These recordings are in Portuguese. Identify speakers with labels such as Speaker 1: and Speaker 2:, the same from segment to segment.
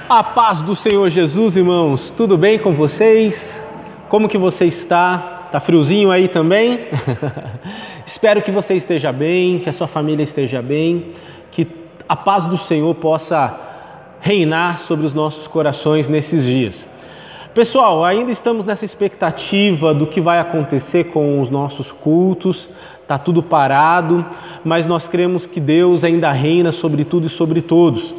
Speaker 1: A paz do Senhor Jesus, irmãos. Tudo bem com vocês? Como que você está? Tá friozinho aí também? Espero que você esteja bem, que a sua família esteja bem, que a paz do Senhor possa reinar sobre os nossos corações nesses dias. Pessoal, ainda estamos nessa expectativa do que vai acontecer com os nossos cultos. Tá tudo parado, mas nós cremos que Deus ainda reina sobre tudo e sobre todos.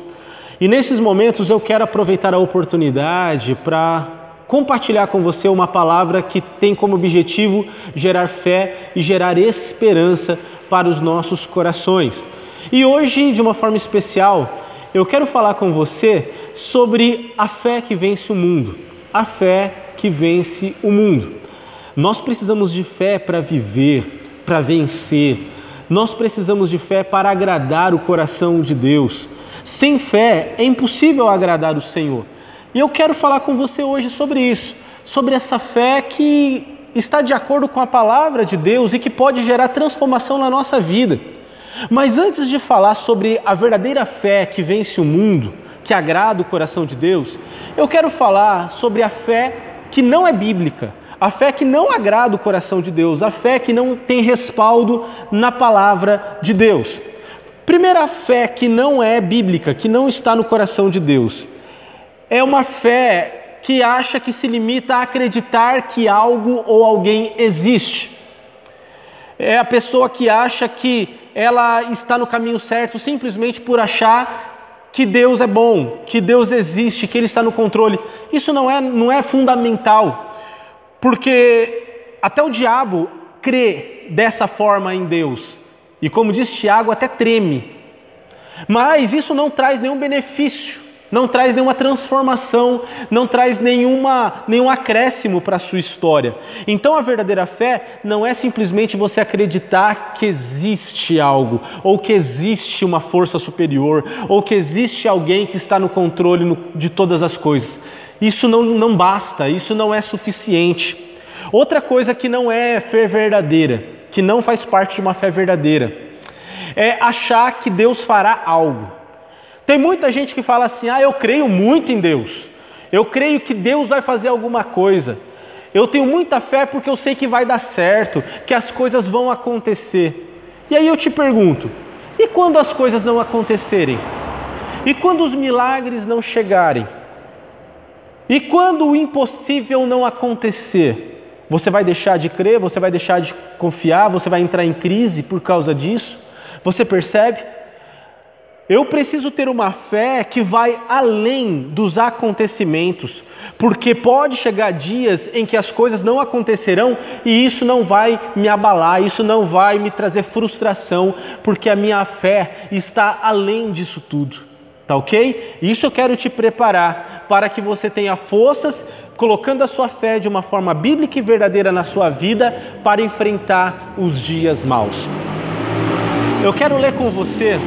Speaker 1: E nesses momentos eu quero aproveitar a oportunidade para compartilhar com você uma palavra que tem como objetivo gerar fé e gerar esperança para os nossos corações. E hoje, de uma forma especial, eu quero falar com você sobre a fé que vence o mundo. A fé que vence o mundo. Nós precisamos de fé para viver, para vencer. Nós precisamos de fé para agradar o coração de Deus. Sem fé é impossível agradar o Senhor. E eu quero falar com você hoje sobre isso, sobre essa fé que está de acordo com a palavra de Deus e que pode gerar transformação na nossa vida. Mas antes de falar sobre a verdadeira fé que vence o mundo, que agrada o coração de Deus, eu quero falar sobre a fé que não é bíblica, a fé que não agrada o coração de Deus, a fé que não tem respaldo na palavra de Deus. Primeira fé que não é bíblica, que não está no coração de Deus, é uma fé que acha que se limita a acreditar que algo ou alguém existe. É a pessoa que acha que ela está no caminho certo simplesmente por achar que Deus é bom, que Deus existe, que Ele está no controle. Isso não é fundamental, porque até o diabo crê dessa forma em Deus. E como diz Tiago, até treme. Mas isso não traz nenhum benefício, não traz nenhuma transformação, não traz nenhum acréscimo para a sua história. Então a verdadeira fé não é simplesmente você acreditar que existe algo, ou que existe uma força superior, ou que existe alguém que está no controle de todas as coisas. Isso não basta, isso não é suficiente. Outra coisa que não é fé verdadeira, que não faz parte de uma fé verdadeira, é achar que Deus fará algo. Tem muita gente que fala assim, eu creio muito em Deus, eu creio que Deus vai fazer alguma coisa, eu tenho muita fé porque eu sei que vai dar certo, que as coisas vão acontecer. E aí eu te pergunto, e quando as coisas não acontecerem? E quando os milagres não chegarem? E quando o impossível não acontecer? Você vai deixar de crer, você vai deixar de confiar, você vai entrar em crise por causa disso? Você percebe? Eu preciso ter uma fé que vai além dos acontecimentos, porque pode chegar dias em que as coisas não acontecerão e isso não vai me abalar, isso não vai me trazer frustração, porque a minha fé está além disso tudo, tá ok? Isso eu quero te preparar para que você tenha forças, colocando a sua fé de uma forma bíblica e verdadeira na sua vida para enfrentar os dias maus. Eu quero ler com você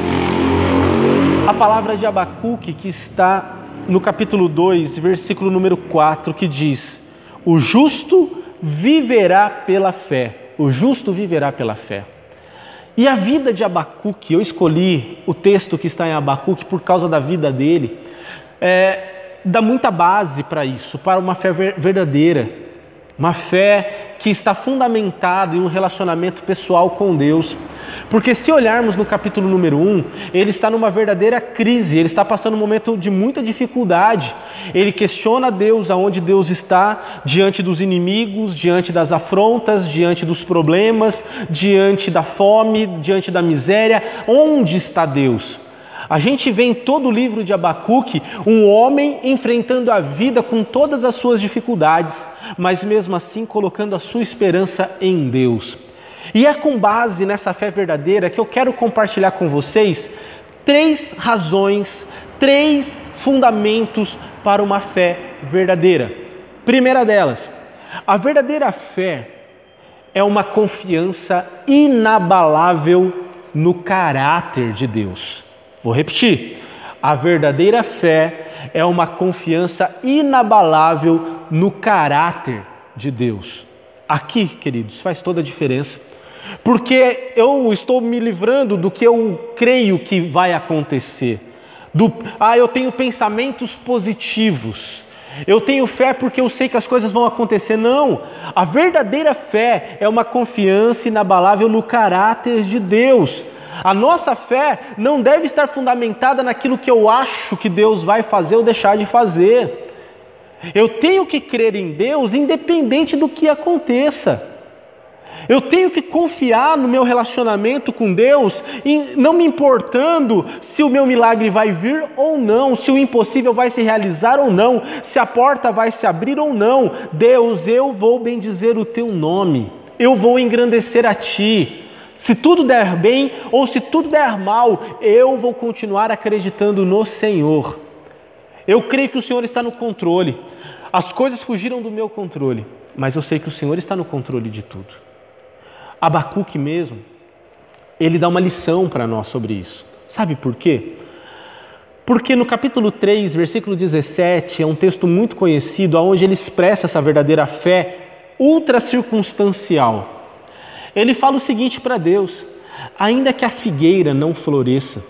Speaker 1: a palavra de Abacuque que está no capítulo 2, versículo número 4, que diz: o justo viverá pela fé. O justo viverá pela fé. E a vida de Abacuque, eu escolhi o texto que está em Abacuque por causa da vida dele, dá muita base para isso, para uma fé verdadeira, uma fé que está fundamentada em um relacionamento pessoal com Deus. Porque se olharmos no capítulo número 1, ele está numa verdadeira crise, ele está passando um momento de muita dificuldade. Ele questiona Deus, aonde Deus está, diante dos inimigos, diante das afrontas, diante dos problemas, diante da fome, diante da miséria. Onde está Deus? A gente vê em todo o livro de Abacuque um homem enfrentando a vida com todas as suas dificuldades, mas mesmo assim colocando a sua esperança em Deus. E é com base nessa fé verdadeira que eu quero compartilhar com vocês 3 razões, 3 fundamentos para uma fé verdadeira. Primeira delas, a verdadeira fé é uma confiança inabalável no caráter de Deus. Vou repetir, a verdadeira fé é uma confiança inabalável no caráter de Deus. Aqui, queridos, faz toda a diferença, porque eu estou me livrando do que eu creio que vai acontecer, Eu tenho pensamentos positivos. Eu tenho fé porque eu sei que as coisas vão acontecer. Não, a verdadeira fé é uma confiança inabalável no caráter de Deus. A nossa fé não deve estar fundamentada naquilo que eu acho que Deus vai fazer ou deixar de fazer. Eu tenho que crer em Deus independente do que aconteça. Eu tenho que confiar no meu relacionamento com Deus, não me importando se o meu milagre vai vir ou não, se o impossível vai se realizar ou não, se a porta vai se abrir ou não. Deus, eu vou bendizer o teu nome, eu vou engrandecer a ti. Se tudo der bem ou se tudo der mal, eu vou continuar acreditando no Senhor. Eu creio que o Senhor está no controle. As coisas fugiram do meu controle, mas eu sei que o Senhor está no controle de tudo. Abacuque mesmo, ele dá uma lição para nós sobre isso. Sabe por quê? Porque no capítulo 3, versículo 17, é um texto muito conhecido, onde ele expressa essa verdadeira fé ultra circunstancial. Ele fala o seguinte para Deus: ainda que a figueira não floresça,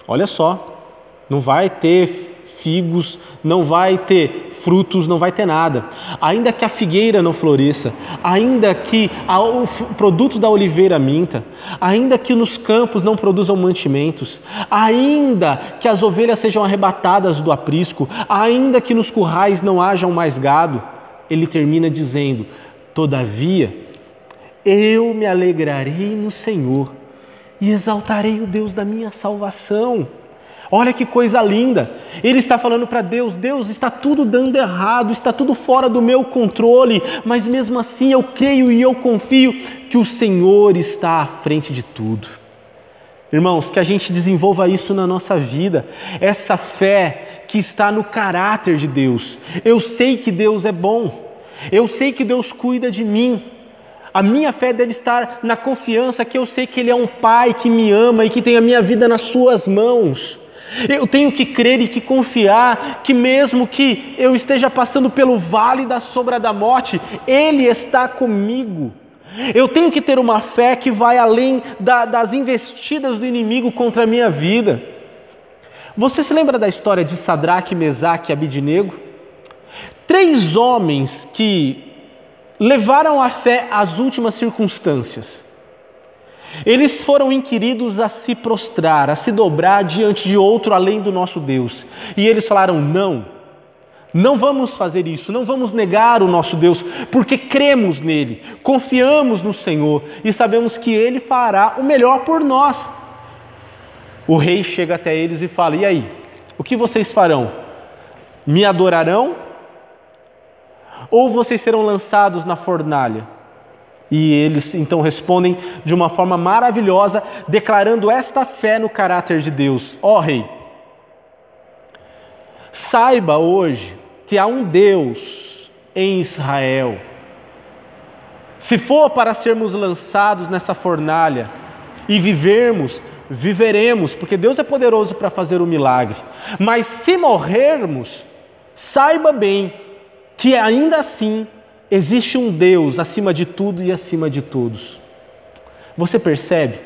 Speaker 1: olha só, não vai ter figos, não vai ter frutos, não vai ter nada. Ainda que a figueira não floresça, ainda que o produto da oliveira minta, ainda que nos campos não produzam mantimentos, ainda que as ovelhas sejam arrebatadas do aprisco, ainda que nos currais não hajam mais gado, ele termina dizendo: todavia, eu me alegrarei no Senhor e exaltarei o Deus da minha salvação. Olha que coisa linda, ele está falando para Deus: Deus, está tudo dando errado, está tudo fora do meu controle, mas mesmo assim eu creio e eu confio que o Senhor está à frente de tudo. Irmãos, que a gente desenvolva isso na nossa vida, essa fé que está no caráter de Deus. Eu sei que Deus é bom, eu sei que Deus cuida de mim. A minha fé deve estar na confiança que eu sei que Ele é um Pai que me ama e que tem a minha vida nas suas mãos. Eu tenho que crer e que confiar que mesmo que eu esteja passando pelo vale da sombra da morte, Ele está comigo. Eu tenho que ter uma fé que vai além das investidas do inimigo contra a minha vida. Você se lembra da história de Sadraque, Mesaque e Abidnego? 3 homens que levaram a fé às últimas circunstâncias. Eles foram inquiridos a se prostrar, a se dobrar diante de outro além do nosso Deus. E eles falaram: não vamos fazer isso, não vamos negar o nosso Deus, porque cremos nele, confiamos no Senhor e sabemos que Ele fará o melhor por nós. O rei chega até eles e fala: e aí, o que vocês farão? Me adorarão? Ou vocês serão lançados na fornalha? E eles então respondem de uma forma maravilhosa, declarando esta fé no caráter de Deus: ó rei, saiba hoje que há um Deus em Israel. Se for para sermos lançados nessa fornalha e vivermos, viveremos, porque Deus é poderoso para fazer o milagre. Mas se morrermos, saiba bem que ainda assim existe um Deus acima de tudo e acima de todos. Você percebe?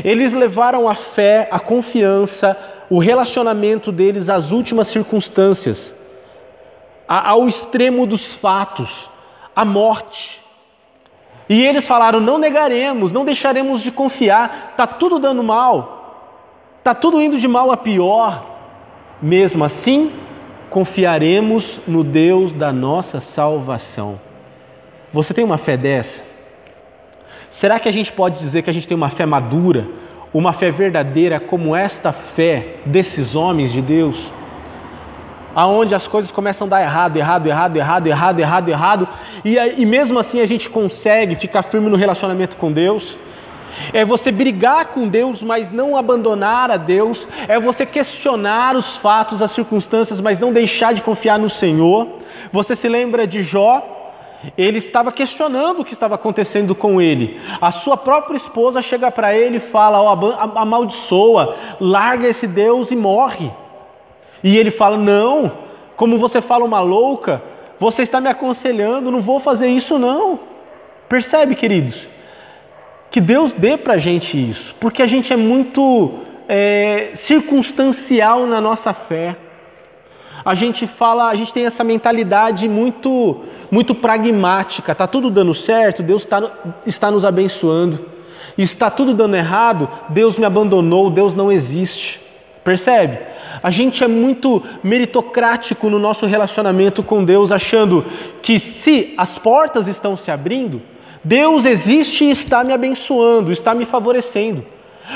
Speaker 1: Eles levaram a fé, a confiança, o relacionamento deles às últimas circunstâncias, ao extremo dos fatos, à morte. E eles falaram: não negaremos, não deixaremos de confiar, está tudo dando mal, está tudo indo de mal a pior. Mesmo assim, confiaremos no Deus da nossa salvação. Você tem uma fé dessa? Será que a gente pode dizer que a gente tem uma fé madura, uma fé verdadeira como esta fé desses homens de Deus? Aonde as coisas começam a dar errado, e mesmo assim a gente consegue ficar firme no relacionamento com Deus? É você brigar com Deus, mas não abandonar a Deus. É você questionar os fatos, as circunstâncias, mas não deixar de confiar no Senhor. Você se lembra de Jó? Ele estava questionando o que estava acontecendo com ele. A sua própria esposa chega para ele e fala: amaldiçoa, larga esse Deus e morre. E ele fala: não, como você fala uma louca, você está me aconselhando, não vou fazer isso não. Percebe, queridos? Que Deus dê para a gente isso, porque a gente é muito circunstancial na nossa fé. A gente tem essa mentalidade muito pragmática. Está tudo dando certo, Deus está nos abençoando. Está tudo dando errado, Deus me abandonou, Deus não existe. Percebe? A gente é muito meritocrático no nosso relacionamento com Deus, achando que se as portas estão se abrindo, Deus existe e está me abençoando, está me favorecendo.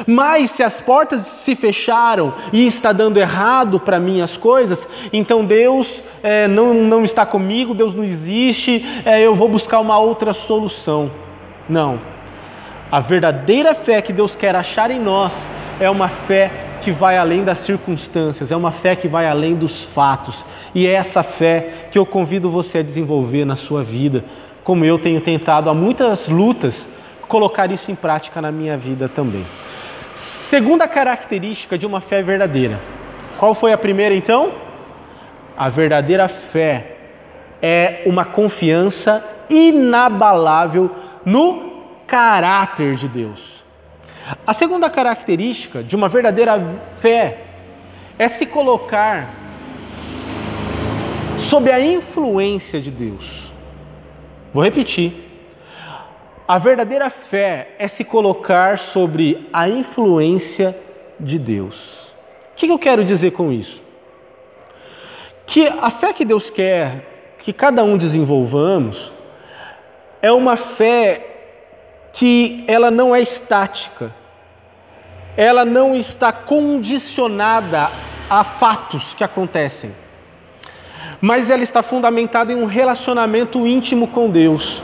Speaker 1: Mas se as portas se fecharam e está dando errado para mim as coisas, então Deus não está comigo, Deus não existe, eu vou buscar uma outra solução. Não. A verdadeira fé que Deus quer achar em nós é uma fé que vai além das circunstâncias, é uma fé que vai além dos fatos. E é essa fé que eu convido você a desenvolver na sua vida, como eu tenho tentado há muitas lutas colocar isso em prática na minha vida também. Segunda característica de uma fé verdadeira. Qual foi a primeira então? A verdadeira fé é uma confiança inabalável no caráter de Deus. A segunda característica de uma verdadeira fé é se colocar sob a influência de Deus. Vou repetir. A verdadeira fé é se colocar sobre a influência de Deus. O que eu quero dizer com isso? Que a fé que Deus quer que cada um desenvolvamos é uma fé que ela não é estática, ela não está condicionada a fatos que acontecem, mas ela está fundamentada em um relacionamento íntimo com Deus,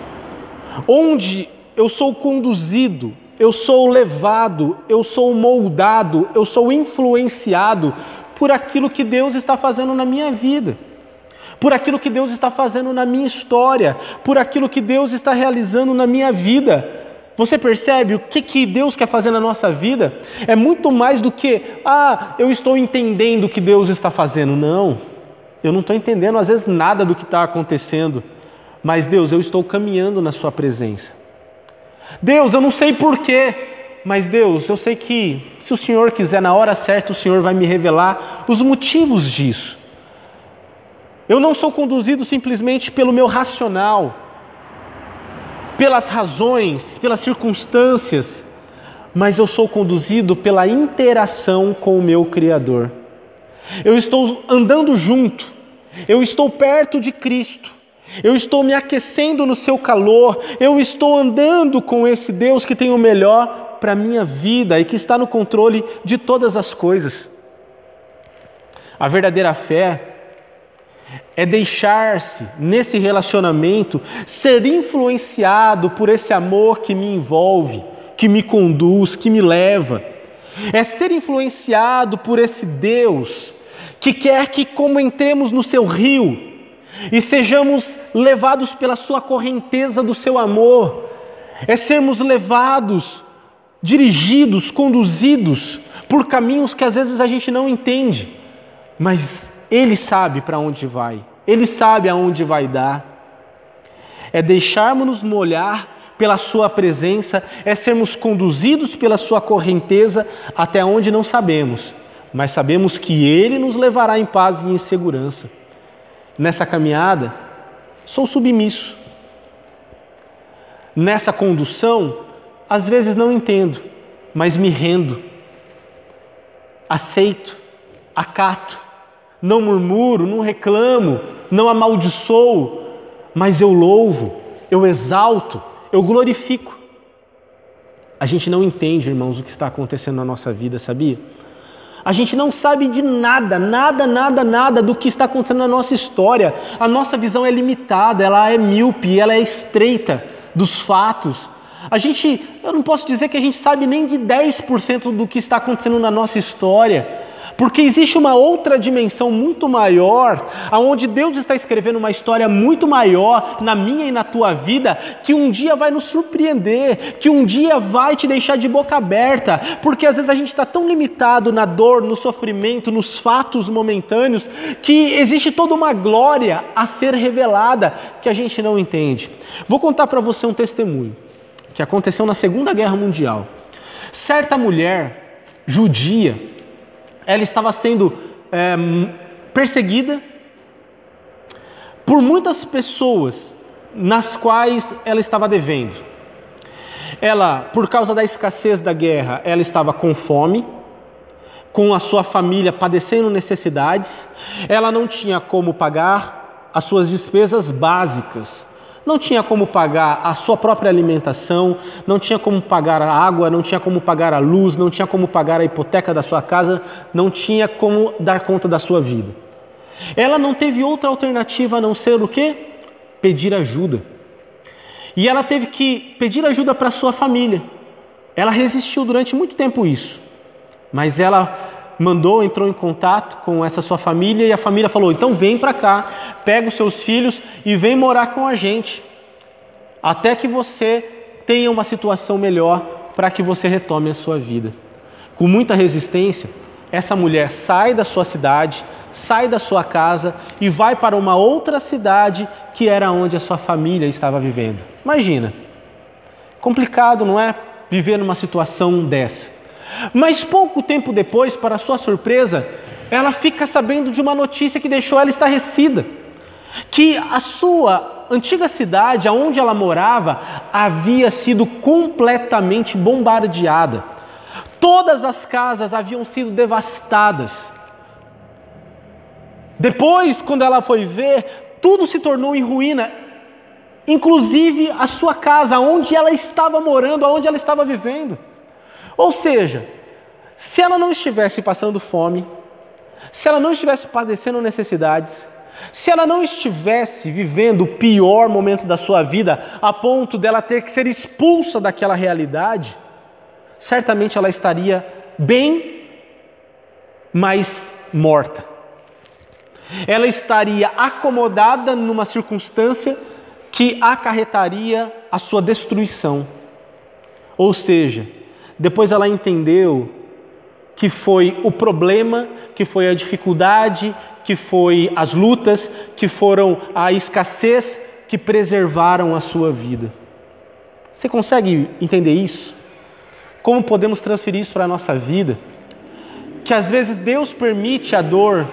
Speaker 1: onde eu sou conduzido, eu sou levado, eu sou moldado, eu sou influenciado por aquilo que Deus está fazendo na minha vida, por aquilo que Deus está fazendo na minha história, por aquilo que Deus está realizando na minha vida. Você percebe o que Deus quer fazer na nossa vida? É muito mais do que, eu estou entendendo o que Deus está fazendo. Não, eu não estou entendendo às vezes nada do que está acontecendo. Mas Deus, eu estou caminhando na sua presença. Deus, eu não sei porquê, mas Deus, eu sei que se o Senhor quiser, na hora certa, o Senhor vai me revelar os motivos disso. Eu não sou conduzido simplesmente pelo meu racional, pelas razões, pelas circunstâncias, mas eu sou conduzido pela interação com o meu Criador. Eu estou andando junto, eu estou perto de Cristo, eu estou me aquecendo no seu calor, eu estou andando com esse Deus que tem o melhor para a minha vida e que está no controle de todas as coisas. A verdadeira fé é deixar-se, nesse relacionamento, ser influenciado por esse amor que me envolve, que me conduz, que me leva. É ser influenciado por esse Deus que quer que, como entremos no seu rio e sejamos levados pela sua correnteza do seu amor, é sermos levados, dirigidos, conduzidos por caminhos que às vezes a gente não entende, mas Ele sabe para onde vai, Ele sabe aonde vai dar. É deixarmos-nos molhar pela sua presença, é sermos conduzidos pela sua correnteza até onde não sabemos, mas sabemos que Ele nos levará em paz e em segurança. Nessa caminhada, sou submisso. Nessa condução, às vezes não entendo, mas me rendo, aceito, acato. Não murmuro, não reclamo, não amaldiçoo, mas eu louvo, eu exalto, eu glorifico. A gente não entende, irmãos, o que está acontecendo na nossa vida, sabia? A gente não sabe de nada do que está acontecendo na nossa história. A nossa visão é limitada, ela é míope, ela é estreita dos fatos. Eu não posso dizer que a gente sabe nem de 10% do que está acontecendo na nossa história. Porque existe uma outra dimensão muito maior, onde Deus está escrevendo uma história muito maior na minha e na tua vida, que um dia vai nos surpreender, que um dia vai te deixar de boca aberta, porque às vezes a gente está tão limitado na dor, no sofrimento, nos fatos momentâneos, que existe toda uma glória a ser revelada que a gente não entende. Vou contar para você um testemunho que aconteceu na Segunda Guerra Mundial. Certa mulher judia, ela estava sendo perseguida por muitas pessoas nas quais ela estava devendo. Ela, por causa da escassez da guerra, ela estava com fome, com a sua família padecendo necessidades, ela não tinha como pagar as suas despesas básicas, não tinha como pagar a sua própria alimentação, não tinha como pagar a água, não tinha como pagar a luz, não tinha como pagar a hipoteca da sua casa, não tinha como dar conta da sua vida. Ela não teve outra alternativa a não ser o quê? Pedir ajuda. E ela teve que pedir ajuda para a sua família. Ela resistiu durante muito tempo isso, mas ela entrou em contato com essa sua família e a família falou: então vem para cá, pega os seus filhos e vem morar com a gente, até que você tenha uma situação melhor para que você retome a sua vida. Com muita resistência, essa mulher sai da sua cidade, sai da sua casa e vai para uma outra cidade que era onde a sua família estava vivendo. Imagina, complicado, não é? Viver numa situação dessa. Mas pouco tempo depois, para sua surpresa, ela fica sabendo de uma notícia que deixou ela estarrecida, que a sua antiga cidade, onde ela morava, havia sido completamente bombardeada. Todas as casas haviam sido devastadas. Depois, quando ela foi ver, tudo se tornou em ruína, inclusive a sua casa, onde ela estava morando, onde ela estava vivendo. Ou seja, se ela não estivesse passando fome, se ela não estivesse padecendo necessidades, se ela não estivesse vivendo o pior momento da sua vida, a ponto dela ter que ser expulsa daquela realidade, certamente ela estaria bem, mas morta. Ela estaria acomodada numa circunstância que acarretaria a sua destruição. Ou seja, depois ela entendeu que foi o problema, que foi a dificuldade, que foi as lutas, que foram a escassez que preservaram a sua vida. Você consegue entender isso? Como podemos transferir isso para a nossa vida? Que às vezes Deus permite a dor,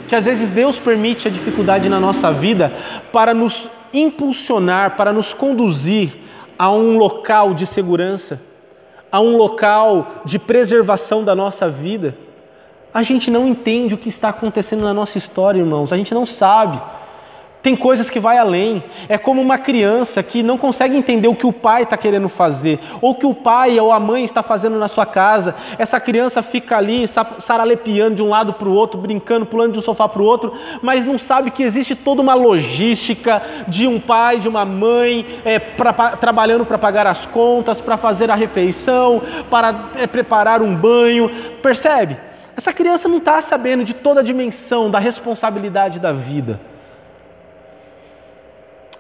Speaker 1: que às vezes Deus permite a dificuldade na nossa vida para nos impulsionar, para nos conduzir a um local de segurança, a um local de preservação da nossa vida. A gente não entende o que está acontecendo na nossa história, irmãos. A gente não sabe. Tem coisas que vai além. É como uma criança que não consegue entender o que o pai está querendo fazer, ou o que o pai ou a mãe está fazendo na sua casa. Essa criança fica ali saralepiando de um lado para o outro, brincando, pulando de um sofá para o outro, mas não sabe que existe toda uma logística de um pai, de uma mãe, trabalhando para pagar as contas, para fazer a refeição, para preparar um banho. Percebe? Essa criança não está sabendo de toda a dimensão da responsabilidade da vida.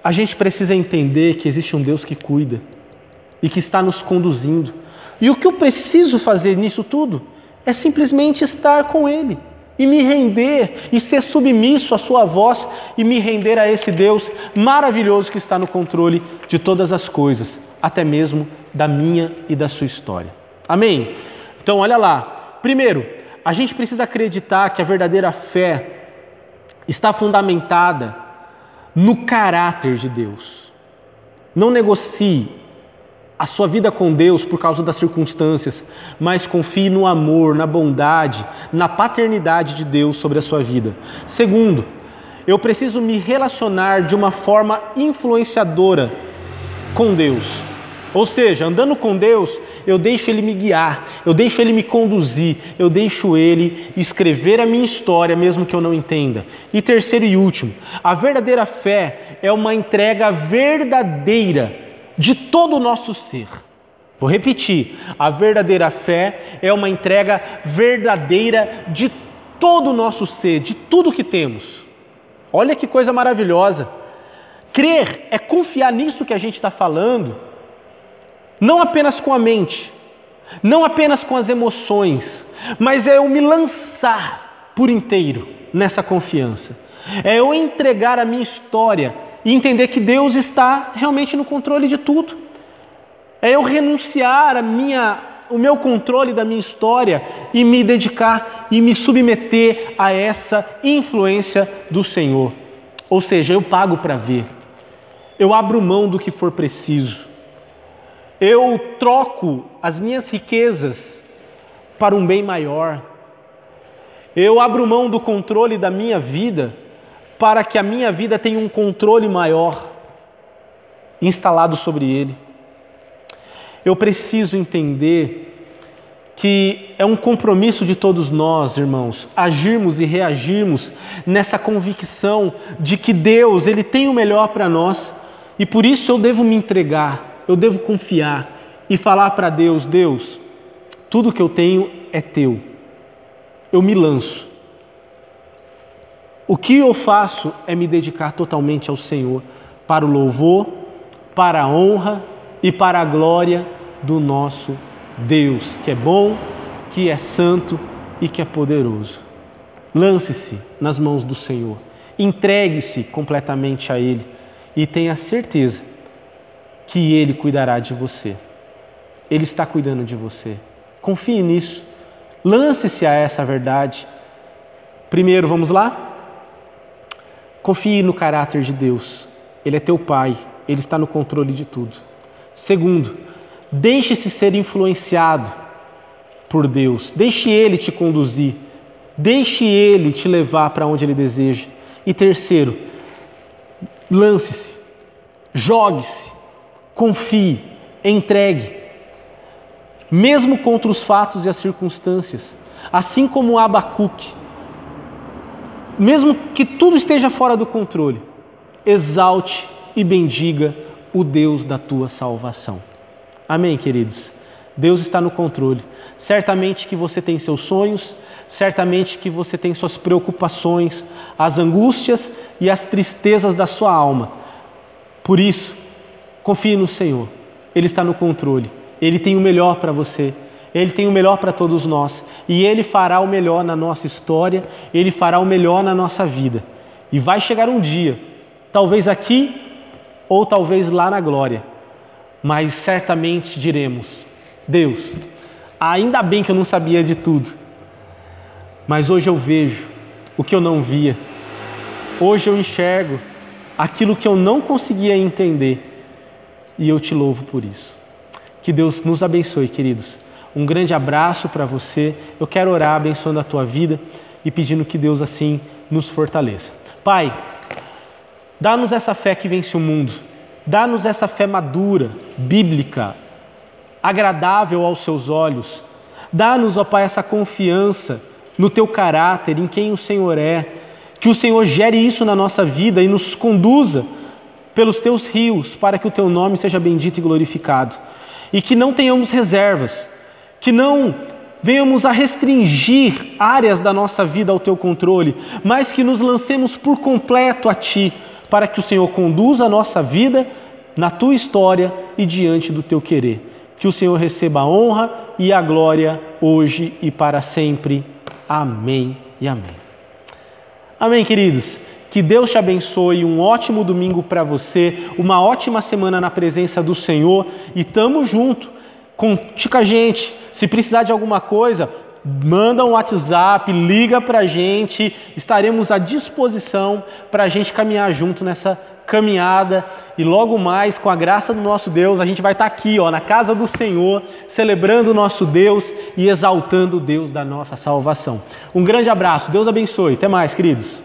Speaker 1: A gente precisa entender que existe um Deus que cuida e que está nos conduzindo. E o que eu preciso fazer nisso tudo é simplesmente estar com Ele e me render e ser submisso à sua voz e me render a esse Deus maravilhoso que está no controle de todas as coisas, até mesmo da minha e da sua história. Amém? Então olha lá. Primeiro, a gente precisa acreditar que a verdadeira fé está fundamentada no caráter de Deus. Não negocie a sua vida com Deus por causa das circunstâncias, mas confie no amor, na bondade, na paternidade de Deus sobre a sua vida. Segundo, eu preciso me relacionar de uma forma influenciadora com Deus. Ou seja, andando com Deus, eu deixo Ele me guiar, eu deixo Ele me conduzir, eu deixo Ele escrever a minha história, mesmo que eu não entenda. E terceiro e último, a verdadeira fé é uma entrega verdadeira de todo o nosso ser. Vou repetir, a verdadeira fé é uma entrega verdadeira de todo o nosso ser, de tudo que temos. Olha que coisa maravilhosa. Crer é confiar nisso que a gente está falando, não apenas com a mente, não apenas com as emoções, mas é eu me lançar por inteiro nessa confiança. É eu entregar a minha história e entender que Deus está realmente no controle de tudo. É eu renunciar a minha o meu controle da minha história e me dedicar e me submeter a essa influência do Senhor. Ou seja, eu pago para ver, eu abro mão do que for preciso, eu troco as minhas riquezas para um bem maior, eu abro mão do controle da minha vida para que a minha vida tenha um controle maior instalado sobre ele. Eu preciso entender que é um compromisso de todos nós, irmãos, agirmos e reagirmos nessa convicção de que Deus, Ele tem o melhor para nós e por isso eu devo me entregar, eu devo confiar e falar para Deus: Deus, tudo que eu tenho é teu, eu me lanço. O que eu faço é me dedicar totalmente ao Senhor, para o louvor, para a honra e para a glória do nosso Deus, que é bom, que é santo e que é poderoso. Lance-se nas mãos do Senhor, entregue-se completamente a Ele e tenha certeza que Ele cuidará de você. Ele está cuidando de você. Confie nisso. Lance-se a essa verdade. Primeiro, vamos lá? Confie no caráter de Deus. Ele é teu Pai. Ele está no controle de tudo. Segundo, deixe-se ser influenciado por Deus. Deixe Ele te conduzir. Deixe Ele te levar para onde Ele deseja. E terceiro, lance-se, jogue-se, confie, entregue. Mesmo contra os fatos e as circunstâncias, assim como Abacuque, mesmo que tudo esteja fora do controle, exalte e bendiga o Deus da tua salvação. Amém, queridos? Deus está no controle. Certamente que você tem seus sonhos, certamente que você tem suas preocupações, as angústias e as tristezas da sua alma. Por isso, confie no Senhor. Ele está no controle. Ele tem o melhor para você. Ele tem o melhor para todos nós. E Ele fará o melhor na nossa história. Ele fará o melhor na nossa vida. E vai chegar um dia, talvez aqui ou talvez lá na glória, mas certamente diremos: Deus, ainda bem que eu não sabia de tudo, mas hoje eu vejo o que eu não via. Hoje eu enxergo aquilo que eu não conseguia entender e eu te louvo por isso. Que Deus nos abençoe, queridos. Um grande abraço para você. Eu quero orar abençoando a tua vida e pedindo que Deus assim nos fortaleça. Pai, dá-nos essa fé que vence o mundo. Dá-nos essa fé madura, bíblica, agradável aos seus olhos. Dá-nos, ó Pai, essa confiança no teu caráter, em quem o Senhor é. Que o Senhor gere isso na nossa vida e nos conduza pelos teus rios para que o teu nome seja bendito e glorificado. E que não tenhamos reservas, que não venhamos a restringir áreas da nossa vida ao teu controle, mas que nos lancemos por completo a ti, para que o Senhor conduza a nossa vida na tua história e diante do teu querer. Que o Senhor receba a honra e a glória hoje e para sempre. Amém e amém. Amém, queridos. Que Deus te abençoe, um ótimo domingo para você, uma ótima semana na presença do Senhor e tamo junto. Conte com a gente. Se precisar de alguma coisa, manda um WhatsApp, liga para a gente, estaremos à disposição para a gente caminhar junto nessa caminhada e logo mais, com a graça do nosso Deus, a gente vai estar aqui na casa do Senhor, celebrando o nosso Deus e exaltando o Deus da nossa salvação. Um grande abraço, Deus abençoe, até mais, queridos.